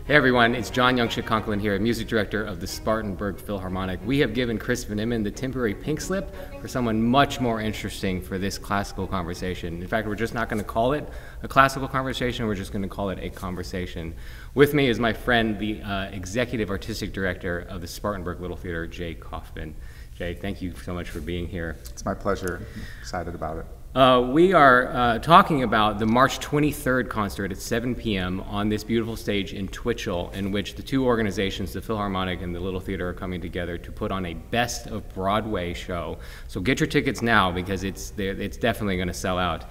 Hey everyone, it's Young Shik Concklin here, music director of the Spartanburg Philharmonic. We have given Chris Van Immen the temporary pink slip for someone much more interesting for this classical conversation. In fact, we're just not going to call it a classical conversation, we're just going to call it a conversation. With me is my friend, the executive artistic director of the Spartanburg Little Theater, Jay Coffman. Jay, thank you so much for being here. It's my pleasure. I'm excited about it. We are talking about the March 23rd concert at 7 p.m. on this beautiful stage in Twitchell, in which the two organizations, the Philharmonic and the Little Theater, are coming together to put on a Best of Broadway show. So get your tickets now, because it's definitely going to sell out.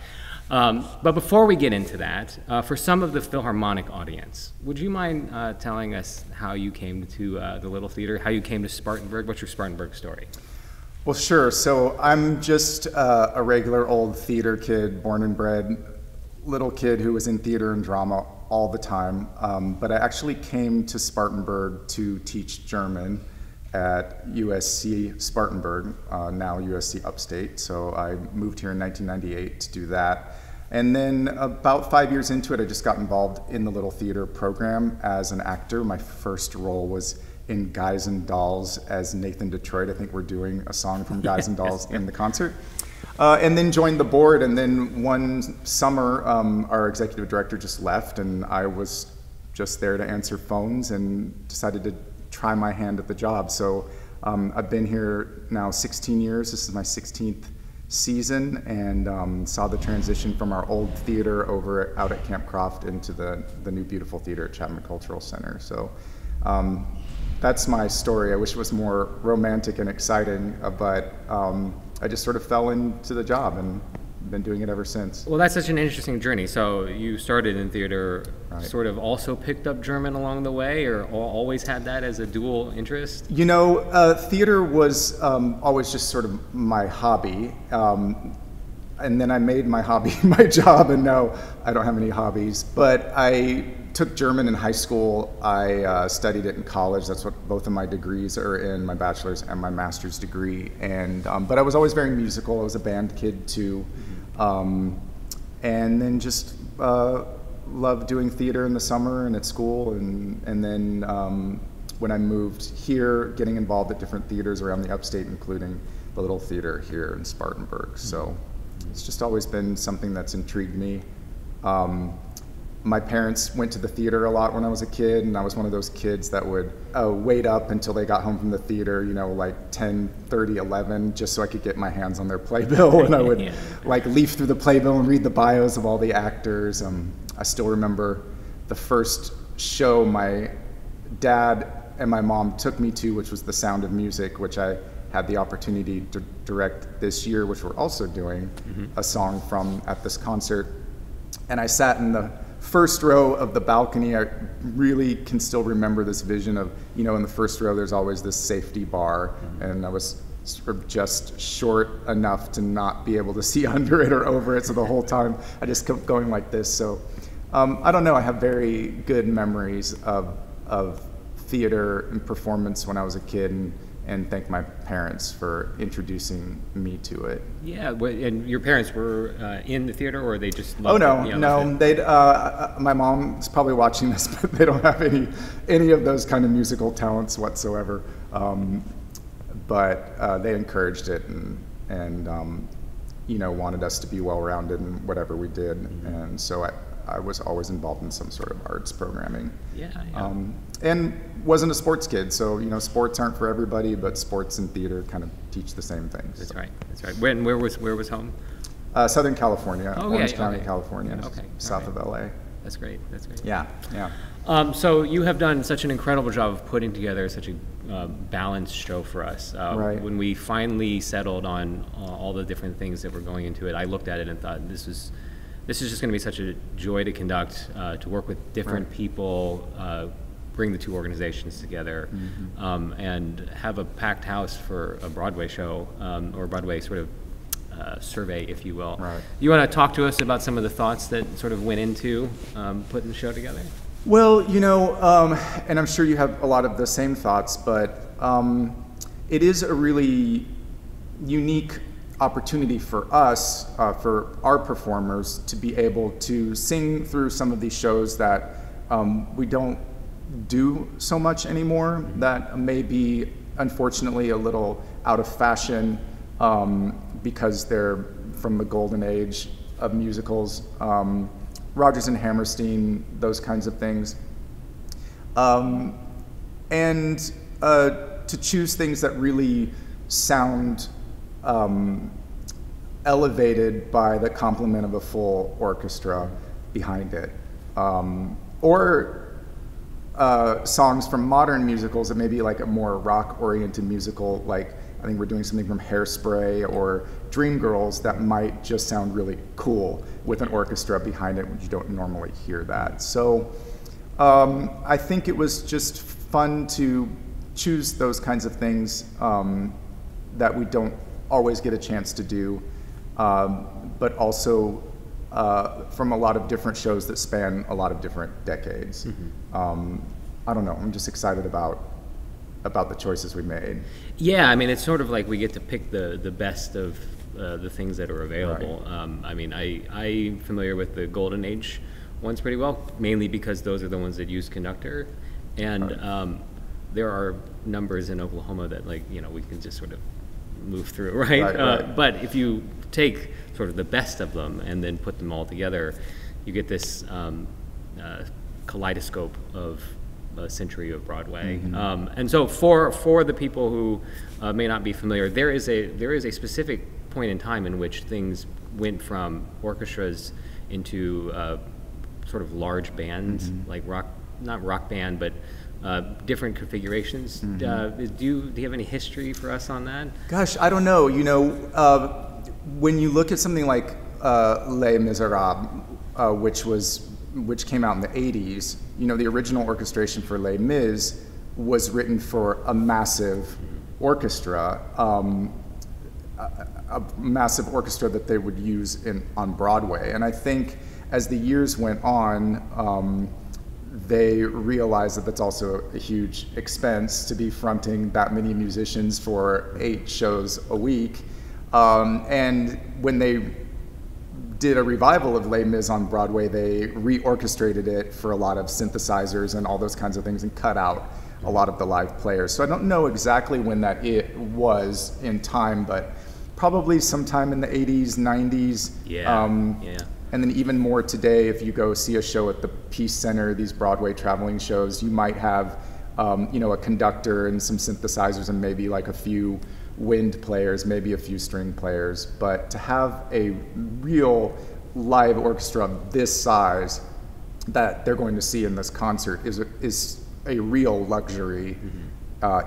But before we get into that, for some of the Philharmonic audience, would you mind telling us how you came to the Little Theater, how you came to Spartanburg? What's your Spartanburg story? Well, sure. So I'm just a regular old theater kid, born and bred, little kid who was in theater and drama all the time. But I actually came to Spartanburg to teach German at USC Spartanburg, now USC Upstate. So I moved here in 1998 to do that. And then about 5 years into it, I just got involved in the Little Theater program as an actor. My first role was in Guys and Dolls as Nathan Detroit. I think we're doing a song from Guys and Dolls in the concert. And then joined the board, and then one summer our executive director just left, and I was just there to answer phones and decided to try my hand at the job. So I've been here now 16 years. This is my 16th season, and saw the transition from our old theater out at Camp Croft into the new beautiful theater at Chapman Cultural Center. So that's my story. I wish it was more romantic and exciting, but I just sort of fell into the job and been doing it ever since. Well, that's such an interesting journey. So you started in theater, right. Sort of also picked up German along the way, or always had that as a dual interest? You know, theater was always just sort of my hobby. And then I made my hobby my job, and now I don't have any hobbies. But I took German in high school. I studied it in college. That's what both of my degrees are in, my bachelor's and my master's degree. And but I was always very musical. I was a band kid too. And then just loved doing theater in the summer and at school. And then when I moved here, getting involved at different theaters around the upstate, including the Little Theater here in Spartanburg. So it's just always been something that's intrigued me. My parents went to the theater a lot when I was a kid, and I was one of those kids that would wait up until they got home from the theater, you know, like 10, 30, 11, just so I could get my hands on their playbill. And I would like leaf through the playbill and read the bios of all the actors. I still remember the first show my dad and my mom took me to, which was The Sound of Music, which I had the opportunity to direct this year, which we're also doing a song from at this concert. And I sat in the first row of the balcony. I really can still remember this vision of, you know, in the first row there's always this safety bar, and I was sort of just short enough to not be able to see under it or over it, so the whole time I just kept going like this. So I don't know, I have very good memories of theater and performance when I was a kid, and thank my parents for introducing me to it. Yeah, and your parents were in the theater, or they just loved it? You know, no. They'd. My mom's probably watching this, but they don't have any of those kind of musical talents whatsoever. But they encouraged it, and you know, wanted us to be well-rounded in whatever we did, and so I was always involved in some sort of arts programming. Yeah. And wasn't a sports kid, so you know, sports aren't for everybody, but sports and theater kind of teach the same things. That's right. That's right. Where was home? Southern California, Orange County, okay. California, south of LA. That's great. That's great. Yeah, yeah. So you have done such an incredible job of putting together such a balanced show for us. Right. When we finally settled on all the different things that were going into it, I looked at it and thought, this is just going to be such a joy to conduct, to work with different people, bring the two organizations together, and have a packed house for a Broadway show, or a Broadway sort of survey, if you will. Right. You want to talk to us about some of the thoughts that sort of went into putting the show together? Well, you know, and I'm sure you have a lot of the same thoughts, but it is a really unique opportunity for us, for our performers, to be able to sing through some of these shows that we don't do so much anymore, that may be unfortunately a little out of fashion because they're from the golden age of musicals. Rodgers and Hammerstein, those kinds of things. And to choose things that really sound elevated by the complement of a full orchestra behind it. Or songs from modern musicals that may be like a more rock-oriented musical, like I think we're doing something from Hairspray or Dreamgirls that might just sound really cool with an orchestra behind it when you don't normally hear that. So I think it was just fun to choose those kinds of things that we don't always get a chance to do, but also from a lot of different shows that span a lot of different decades. I don't know, I'm just excited about the choices we made. Yeah, I mean, it's sort of like we get to pick the best of the things that are available. Right. I mean, I'm familiar with the Golden Age ones pretty well, mainly because those are the ones that use conductor. And right. There are numbers in Oklahoma that, like, you know, we can just sort of move through, right? Right. But if you take sort of the best of them and then put them all together, you get this kaleidoscope of a century of Broadway. And so for the people who may not be familiar, there is a specific point in time in which things went from orchestras into sort of large bands, like not rock band, but different configurations. Do you have any history for us on that? Gosh, I don't know. You know, when you look at something like Les Miserables, which came out in the 80s, you know, the original orchestration for Les Mis was written for a massive orchestra, a massive orchestra that they would use on Broadway. And I think as the years went on, they realized that that's also a huge expense to be fronting that many musicians for 8 shows a week. And when they did a revival of Les Mis on Broadway, they reorchestrated it for a lot of synthesizers and all those kinds of things and cut out a lot of the live players. So I don't know exactly when that it was in time, but probably sometime in the 80s, 90s. Yeah. And then even more today, if you go see a show at the Peace Center, these Broadway traveling shows, you might have you know, a conductor and some synthesizers and maybe like a few wind players, maybe a few string players. But to have a real live orchestra this size that they're going to see in this concert is a real luxury,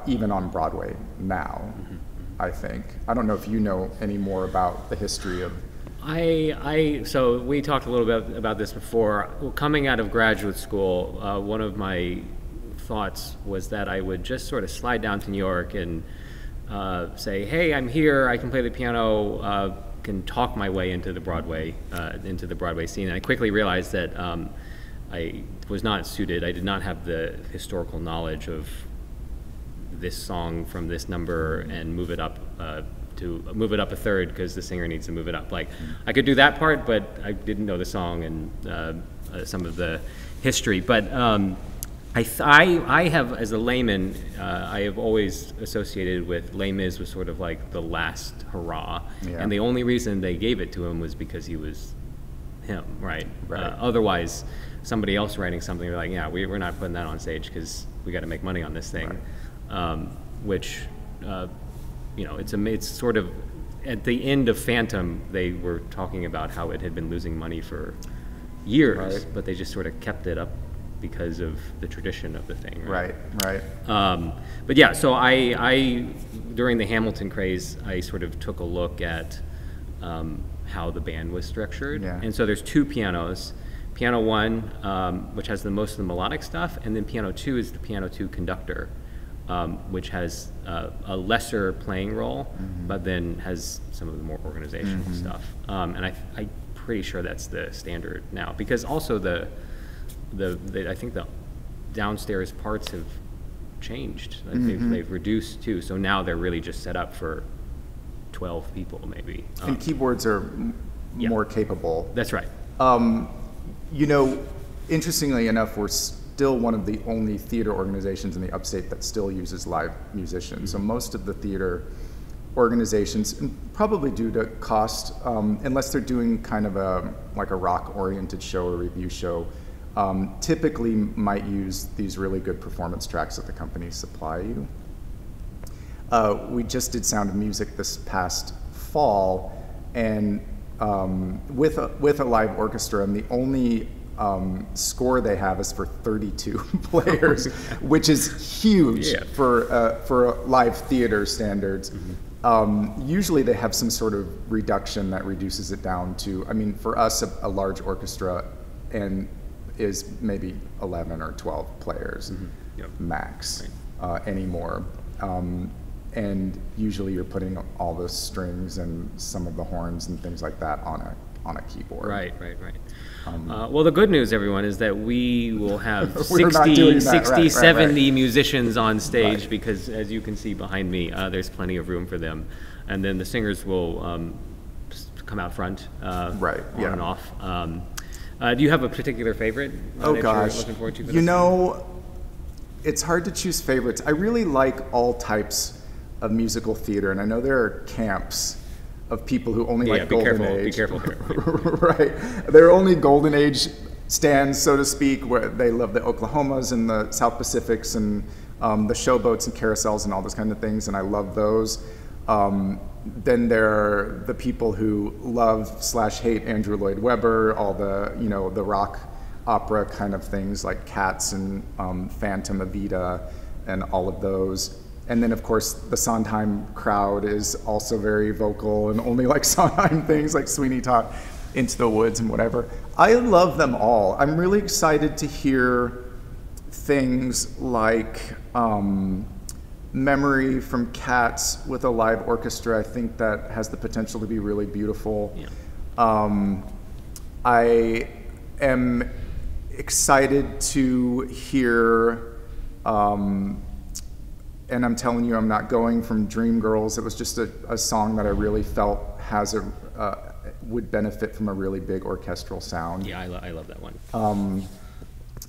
even on Broadway now, I think. I don't know if you know any more about the history of... So we talked a little bit about this before. Coming out of graduate school, one of my thoughts was that I would just sort of slide down to New York and say, hey, I'm here, I can play the piano, can talk my way into the Broadway scene. And I quickly realized that I was not suited. I did not have the historical knowledge of this song from this number and move it up a third because the singer needs to move it up. Like, I could do that part, but I didn't know the song and some of the history. But I have, as a layman, I have always associated with Les Mis was sort of like the last hurrah. Yeah. And the only reason they gave it to him was because he was him, right? Otherwise, somebody else writing something, they're like, yeah, we're not putting that on stage because we got to make money on this thing. Which, you know, it's sort of, at the end of Phantom, they were talking about how it had been losing money for years, but they just sort of kept it up because of the tradition of the thing. Right. But yeah, so I during the Hamilton craze, I sort of took a look at how the band was structured. Yeah. And so there's 2 pianos. Piano 1, which has the most of the melodic stuff, and then piano 2 is the piano 2 conductor, which has a lesser playing role, but then has some of the more organizational stuff. And I'm pretty sure that's the standard now, because also I think the downstairs parts have changed. Like they've reduced too, so now they're really just set up for 12 people maybe. And keyboards are more capable. That's right. You know, interestingly enough, we're still one of the only theater organizations in the upstate that still uses live musicians. So most of the theater organizations, and probably due to cost, unless they're doing kind of like a rock-oriented show or review show, typically might use these really good performance tracks that the companies supply you. We just did Sound of Music this past fall, and with a live orchestra, and the only score they have is for 32 players, which is huge for live theater standards. Usually they have some sort of reduction that reduces it down to, I mean, for us, a large orchestra and is maybe 11 or 12 players max anymore. And usually you're putting all the strings and some of the horns and things like that on a keyboard. Right. Well, the good news, everyone, is that we will have 60, 70 musicians on stage because, as you can see behind me, there's plenty of room for them. And then the singers will come out front on and off. Do you have a particular favorite that you're looking forward to? You know, it's hard to choose favorites. I really like all types of musical theater, and I know there are camps of people who only like Golden Age. Be careful. Right. There are only Golden Age stands, so to speak, where they love the Oklahomas and the South Pacifics and the showboats and carousels and all those kind of things, and I love those. Then there are the people who love/hate Andrew Lloyd Webber, all the, the rock opera kind of things like Cats and Phantom Evita and all of those. And then, of course, the Sondheim crowd is also very vocal and only like Sondheim things like Sweeney Todd, Into the Woods, and whatever. I love them all. I'm really excited to hear things like Memory from Cats with a live orchestra. I think that has the potential to be really beautiful. I am excited to hear and I'm telling you, I'm not going from Dreamgirls. It was just a song that I really felt would benefit from a really big orchestral sound. Yeah, I love that one.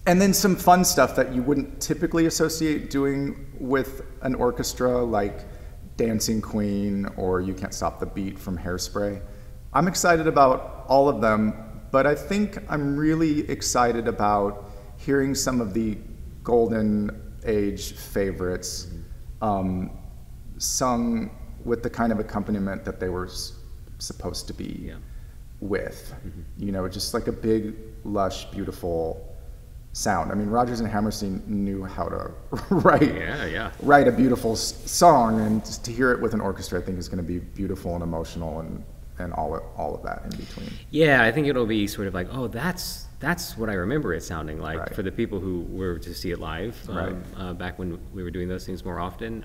And then some fun stuff that you wouldn't typically associate doing with an orchestra, like Dancing Queen or You Can't Stop the Beat from Hairspray. I'm excited about all of them, but I think I'm really excited about hearing some of the Golden Age favorites sung with the kind of accompaniment that they were supposed to be with. Just like a big, lush, beautiful sound. I mean, Rodgers and Hammerstein knew how to write a beautiful song, and just to hear it with an orchestra, I think is going to be beautiful and emotional and all of that in between. Yeah, I think it'll be sort of like, oh, that's what I remember it sounding like for the people who were to see it live back when we were doing those things more often.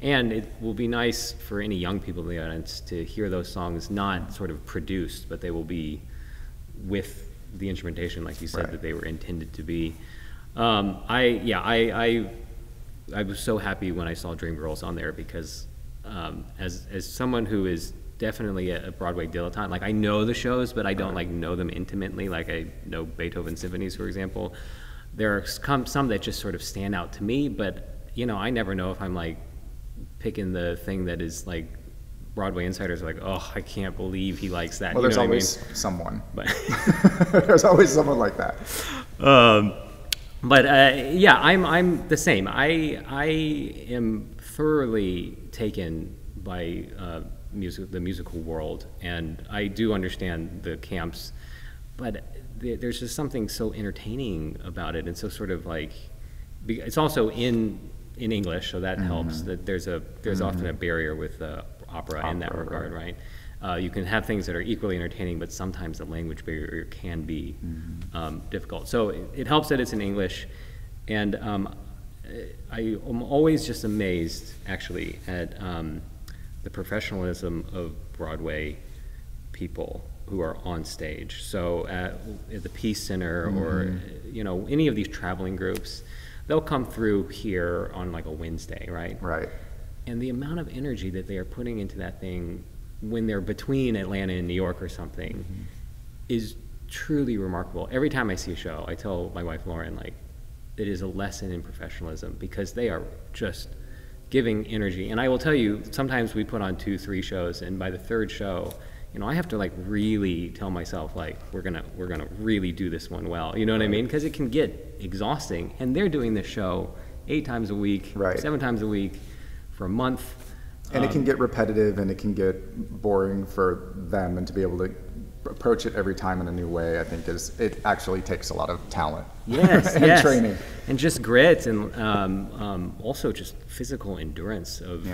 And it will be nice for any young people in the audience to hear those songs not sort of produced, but they will be with the instrumentation, like you said, that they were intended to be. I was so happy when I saw Dreamgirls on there because as someone who is definitely a Broadway dilettante, like I know the shows, but I don't like know them intimately. Like I know Beethoven symphonies, for example. There are some that just sort of stand out to me, but I never know if I'm like picking the thing that is like Broadway insiders are like, oh, I can't believe he likes that. Well, there's always someone. But there's always someone like that. I'm the same. I am thoroughly taken by the musical world, and I do understand the camps, but there's just something so entertaining about it, and so sort of like, it's also in English, so that helps. That there's often a barrier with opera in that regard, right? You can have things that are equally entertaining, but sometimes the language barrier can be difficult. So it helps that it's in English, and I am always just amazed, actually, at the professionalism of Broadway people who are on stage. So at the Peace Center or any of these traveling groups, they'll come through here on like a Wednesday, right? Right. And the amount of energy that they are putting into that thing when they're between Atlanta and New York or something is truly remarkable. Every time I see a show, I tell my wife Lauren, like, that is a lesson in professionalism, because they are just giving energy. And I will tell you, sometimes we put on 2-3 shows, and by the third show, you know, I have to like really tell myself, like, we're gonna really do this one well. You know what I mean? Because it can get exhausting. And they're doing this show 8 times a week, 7 times a week for a month. And it can get repetitive, and it can get boring for them, and to be able to approach it every time in a new way, I think it actually takes a lot of talent. Yes, and yes. training. And just grit, and also just physical endurance of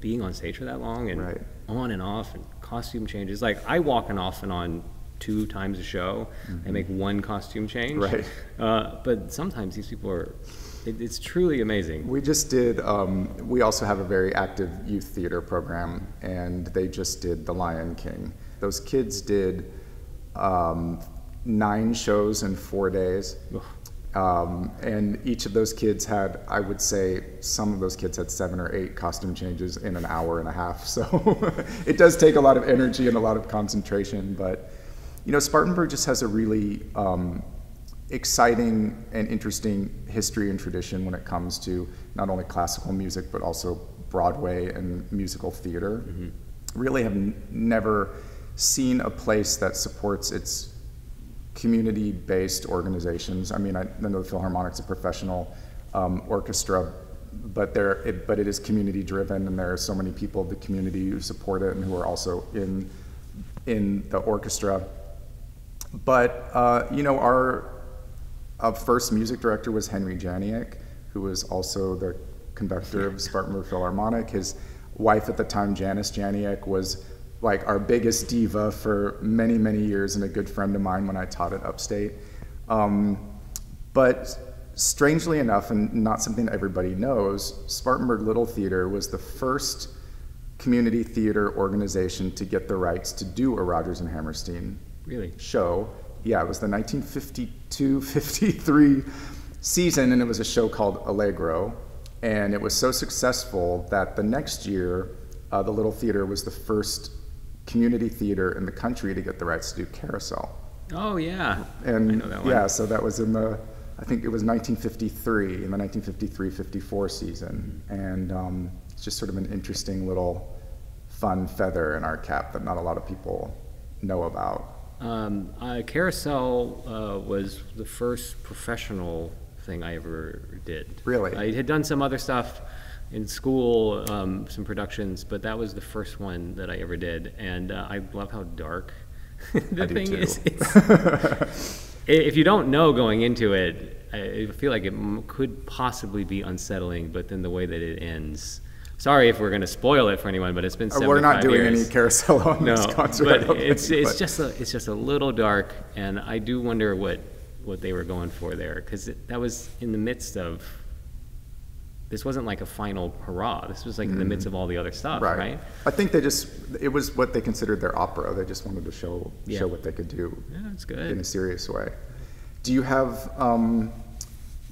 being on stage for that long, and on and off, and costume changes. Like, I walk off and on 2 times a show. I make 1 costume change. But sometimes these people are, it's truly amazing. We just did, we also have a very active youth theater program, and they just did The Lion King. Those kids did 9 shows in 4 days. And each of those kids had, I would say, some of those kids had 7 or 8 costume changes in an hour and a half. So it does take a lot of energy and a lot of concentration. But, you know, Spartanburg just has a really exciting and interesting history and tradition when it comes to not only classical music, but also Broadway and musical theater. Really have never seen a place that supports its community-based organizations. I mean, I know the Philharmonic's a professional orchestra, but it is community-driven, and there are so many people of the community who support it and who are also in the orchestra. But you know, our first music director was Henry Janiak, who was also the conductor of Spartanburg Philharmonic. His wife at the time, Janice Janiak, was like our biggest diva for many, many years, and a good friend of mine when I taught at Upstate. But strangely enough, and not something that everybody knows, Spartanburg Little Theater was the first community theater organization to get the rights to do a Rodgers and Hammerstein show. Yeah, it was the 1952-53 season, and it was a show called Allegro. And it was so successful that the next year, the Little Theater was the first community theater in the country to get the rights to do Carousel. Oh, yeah. And I know that one. Yeah, so that was in the, I think it was 1953, in the 1953-54 season. And it's just sort of an interesting little fun feather in our cap that not a lot of people know about. Carousel was the first professional thing I ever did. Really? I had done some other stuff in school, some productions, but that was the first one that I ever did. And I love how dark the thing is. If you don't know going into it, I feel like it could possibly be unsettling, but then the way that it ends. Sorry if we're going to spoil it for anyone, but it's been 75 years. We're not doing any Carousel on this concert. But it's just a little dark, and I do wonder what they were going for there, because that was in the midst of. This wasn't like a final hurrah. This was like in the midst of all the other stuff, right? I think it was what they considered their opera. They just wanted to show what they could do. Yeah, that's good. In a serious way. Do you have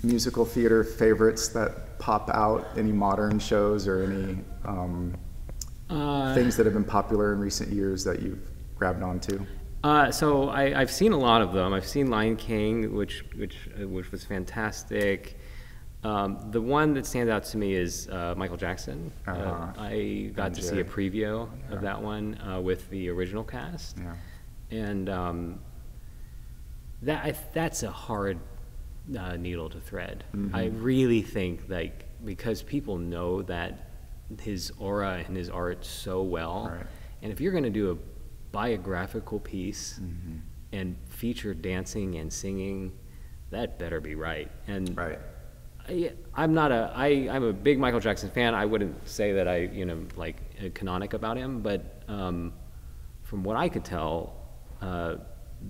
musical theater favorites that pop out? Any modern shows or any things that have been popular in recent years that you've grabbed onto? So I've seen a lot of them. I've seen Lion King, which was fantastic. The one that stands out to me is Michael Jackson. I got to see a preview of that one with the original cast, and that's a hard needle to thread. I really think, like, because people know that his aura and his art so well, and if you're going to do a biographical piece and feature dancing and singing, that better be right. And I'm a big Michael Jackson fan. I wouldn't say that I, like a canonic about him, but from what I could tell,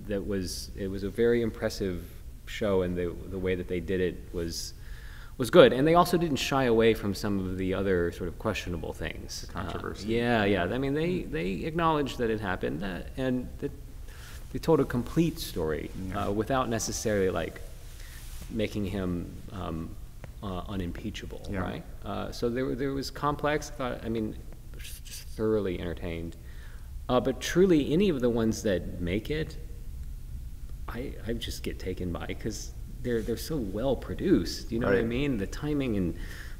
it was a very impressive show, and the way that they did it was good. And they also didn't shy away from some of the other sort of questionable things. Controversy. I mean, they acknowledged that it happened, and that they told a complete story without necessarily like making him unimpeachable, right? So there was complex. Just thoroughly entertained. But truly, any of the ones that make it, I just get taken by, because they're so well produced. You know what I mean? The timing and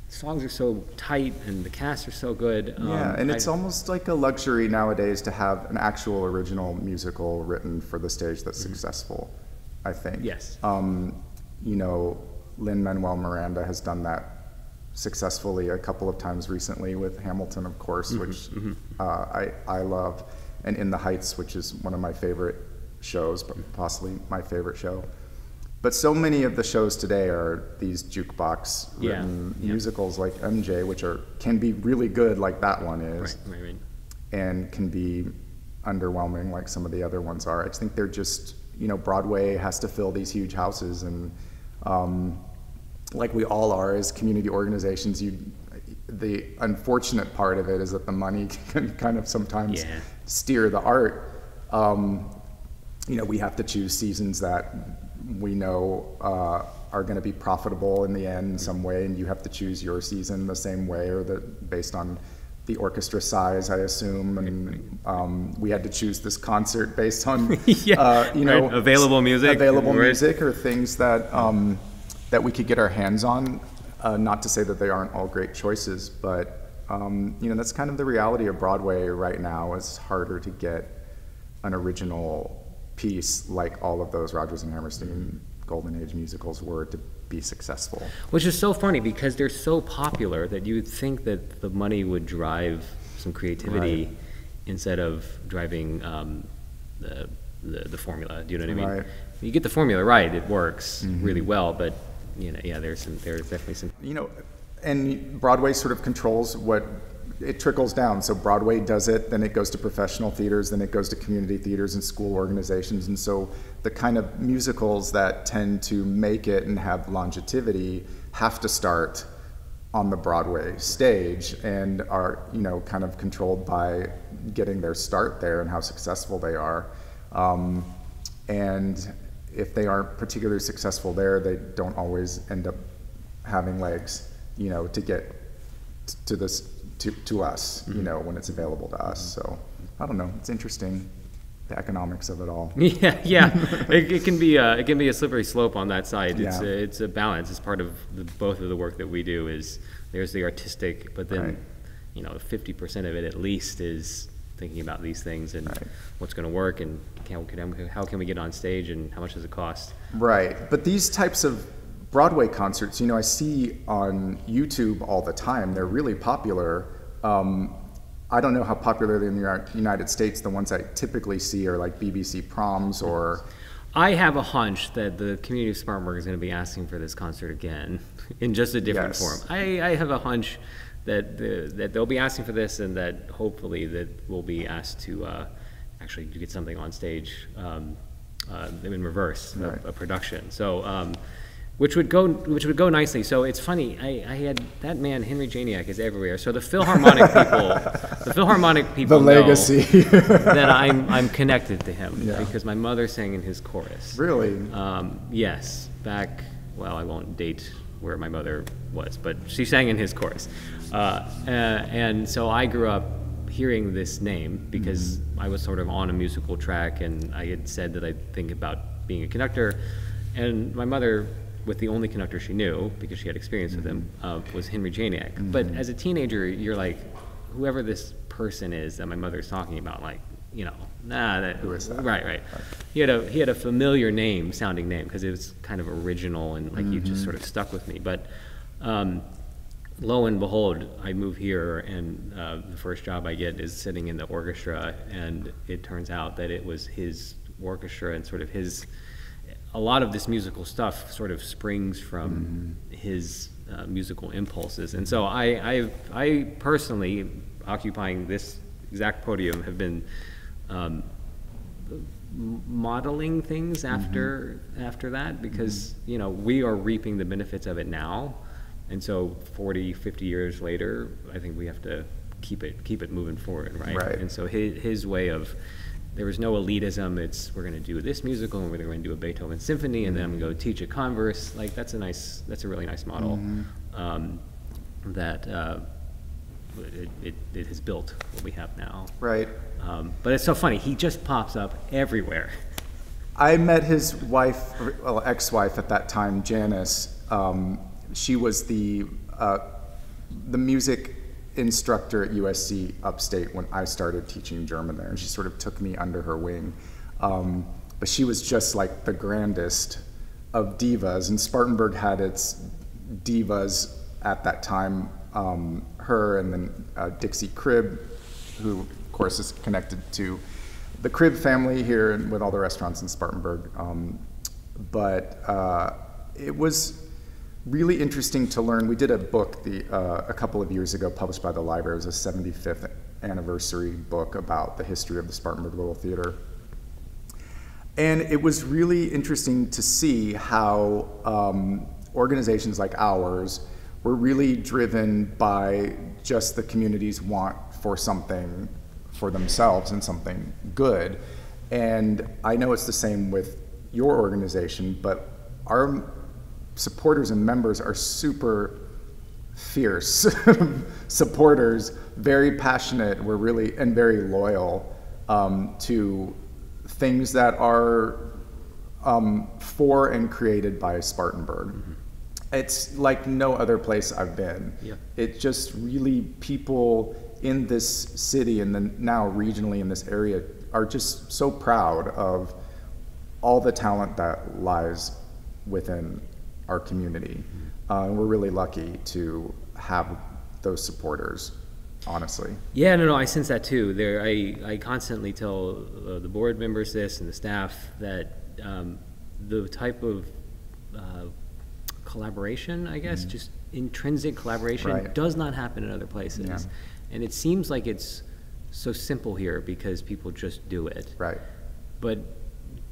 songs are so tight, and the casts are so good. Yeah, and it's almost like a luxury nowadays to have an actual original musical written for the stage that's successful, I think. Yes. You know, Lin-Manuel Miranda has done that successfully a couple of times recently with Hamilton, of course, which I love, and In the Heights, which is one of my favorite shows, but possibly my favorite show. But so many of the shows today are these jukebox written musicals like MJ, which can be really good like that one is, right. and can be underwhelming like some of the other ones are. I just think they're just, you know, Broadway has to fill these huge houses, and like we all are as community organizations, the unfortunate part of it is that the money can kind of sometimes steer the art. You know, we have to choose seasons that we know are going to be profitable in the end in some way, and you have to choose your season the same way, or based on the orchestra size, I assume. And we had to choose this concert based on you know, available music, or things that that we could get our hands on. Not to say that they aren't all great choices, but you know, that's kind of the reality of Broadway right now. It's harder to get an original piece like all of those Rodgers and Hammerstein Golden Age musicals were to be successful. Which is so funny because they're so popular that you would think that the money would drive some creativity instead of driving the formula. Do you know what I mean? You get the formula right, it works really well, but you know, there's definitely some. You know, and Broadway sort of controls what it trickles down. So Broadway does it, then it goes to professional theaters, then it goes to community theaters and school organizations. And so the kind of musicals that tend to make it and have longevity have to start on the Broadway stage and are, you know, kind of controlled by getting their start there and how successful they are. And if they aren't particularly successful there, they don't always end up having legs, you know, to get to this, to us, you know, when it's available to us. So I don't know, it's interesting, the economics of it all. It can be a slippery slope on that side. It's a balance. It's part of both of the work that we do. Is there's the artistic, but then you know, 50% of it at least is thinking about these things and what's going to work, and how can we get on stage, and how much does it cost. But these types of Broadway concerts, you know, I see on YouTube all the time. They're really popular. I don't know how popular they're in the United States. The ones I typically see are like BBC Proms or... I have a hunch that the community of Spartanburg is going to be asking for this concert again in just a different form. I have a hunch that that they'll be asking for this, and that hopefully that we'll be asked to actually get something on stage in reverse, a production. So, which would go nicely. So it's funny. I had that man Henry Janiak is everywhere. So the Philharmonic people, the legacy, know that I'm connected to him because my mother sang in his chorus. Really? Yes. Back. Well, I won't date where my mother was, but she sang in his chorus, and so I grew up hearing this name because I was sort of on a musical track, and I had said that I'd think about being a conductor, and my mother, with the only conductor she knew, because she had experience with him, was Henry Janiak. But as a teenager, you're like, whoever this person is that my mother's talking about, like, you know, who is that? Right. He had a familiar name, sounding name, because it was kind of original and like you just sort of stuck with me. But lo and behold, I move here, and the first job I get is sitting in the orchestra, and it turns out that it was his orchestra and sort of his. A lot of this musical stuff sort of springs from his musical impulses, and so I personally, occupying this exact podium, have been modeling things after that, because you know, we are reaping the benefits of it now, and so 40, 50 years later, I think we have to keep it moving forward, right? And so his way of, there was no elitism. It's, we're going to do this musical, and we're going to do a Beethoven symphony, and then I'm going to go teach at Converse. Like, that's a really nice model that it has built what we have now. Right. But it's so funny. He just pops up everywhere. I met his wife, well, ex-wife at that time, Janice. She was the music instructor at USC upstate when I started teaching German there, and she sort of took me under her wing. But she was just like the grandest of divas, and Spartanburg had its divas at that time, her and then Dixie Cribb, who of course is connected to the Cribb family here and with all the restaurants in Spartanburg. But it was really interesting to learn. We did a book a couple of years ago published by the library. It was a 75th anniversary book about the history of the Spartanburg Little Theater. And it was really interesting to see how organizations like ours were really driven by just the community's want for something for themselves and something good. And I know it's the same with your organization, but our supporters and members are super fierce supporters, very passionate, we're really, and very loyal to things that are for and created by Spartanburg. Mm-hmm. It's like no other place I've been. Yeah. It just really, people in this city and then now regionally in this area are just so proud of all the talent that lies within our community. Mm-hmm. We're really lucky to have those supporters, honestly. Yeah, no, I sense that too. I constantly tell the board members this and the staff that the type of collaboration, I guess, just intrinsic collaboration does not happen in other places. Yeah. And it seems like it's so simple here because people just do it. Right. But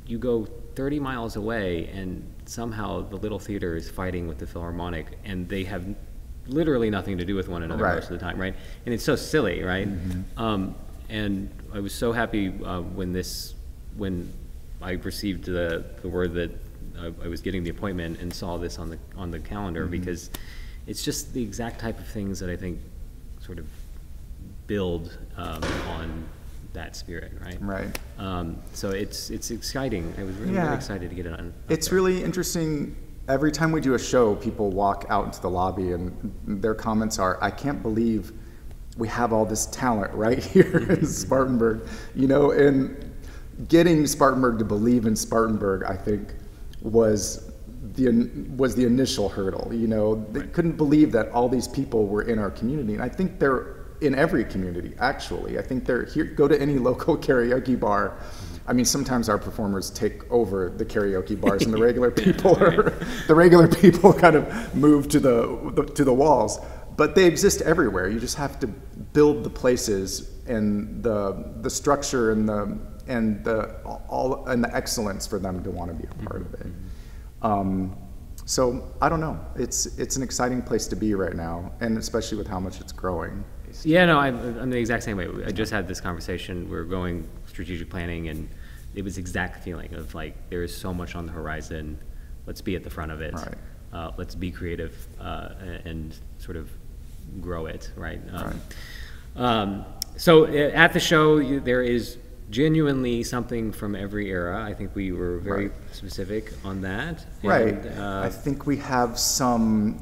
you go 30 miles away and somehow the Little Theater is fighting with the Philharmonic and they have literally nothing to do with one another most of the time, right? And it's so silly, right? Mm-hmm. And I was so happy when I received the word that I was getting the appointment and saw this on the calendar, mm-hmm. because it's just the exact type of things that I think sort of build on that spirit, right? Right. So it's exciting. I was really excited to get it on. It's really interesting. Every time we do a show, people walk out into the lobby and their comments are, "I can't believe we have all this talent right here in Spartanburg," you know. And getting Spartanburg to believe in Spartanburg, I think, was the initial hurdle. You know, they couldn't believe that all these people were in our community, and I think they're in every community, actually. I think they're here. Go to any local karaoke bar. I mean, sometimes our performers take over the karaoke bars, and the regular people kind of move to the walls. But they exist everywhere. You just have to build the places and the structure and the excellence for them to want to be a part of it. So I don't know. It's an exciting place to be right now, and especially with how much it's growing. Yeah, no, I'm the exact same way. I just had this conversation. We're going strategic planning, and it was the exact feeling of like, there is so much on the horizon. Let's be at the front of it. Right. Let's be creative and sort of grow it, right? So at the show, there is genuinely something from every era. I think we were very specific on that. Right. And, I think we have some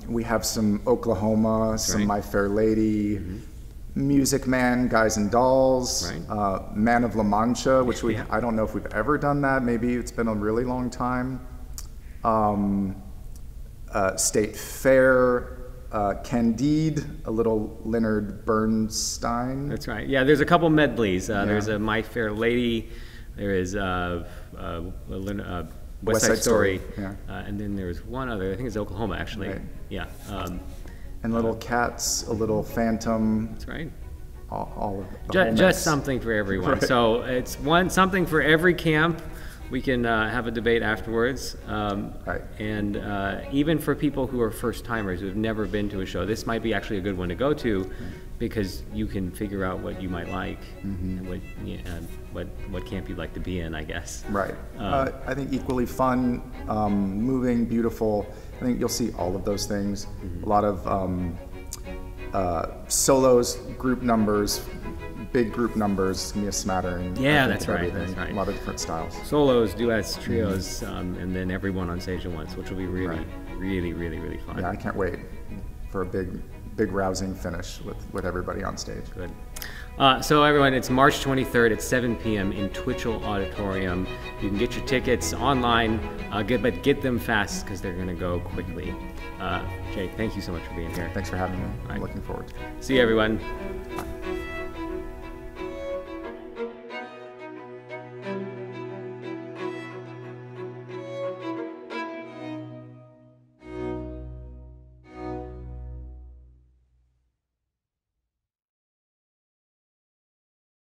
Oklahoma, some My Fair Lady, Music Man, Guys and Dolls, Man of La Mancha, which I don't know if we've ever done that. Maybe it's been a really long time. State Fair, Candide, a little Leonard Bernstein. That's right. Yeah, there's a couple medleys. There's a My Fair Lady. There is West Side Story. And then there's one other. I think it's Oklahoma, actually. Right. Yeah. And Little Cats, a Little Phantom. That's right. All of just something for everyone. Right. So it's something for every camp. We can have a debate afterwards. And even for people who are first timers who have never been to a show, this might be actually a good one to go to, because you can figure out what you might like and what camp you'd like to be in, I guess. Right. I think equally fun, moving, beautiful. I think you'll see all of those things. A lot of solos, group numbers, big group numbers. It's gonna be a smattering. Yeah, I think, that's of right. everything. That's right. A lot of different styles. Solos, duets, trios, and then everyone on stage at once, which will be really, really fun. Yeah, I can't wait for a big rousing finish with everybody on stage. Good. So everyone, it's March 23rd at 7 p.m. in Twitchell Auditorium. You can get your tickets online, but get them fast because they're going to go quickly. Jake, thank you so much for being here. Thanks for having me. All right. I'm looking forward to it. See you, everyone. Bye.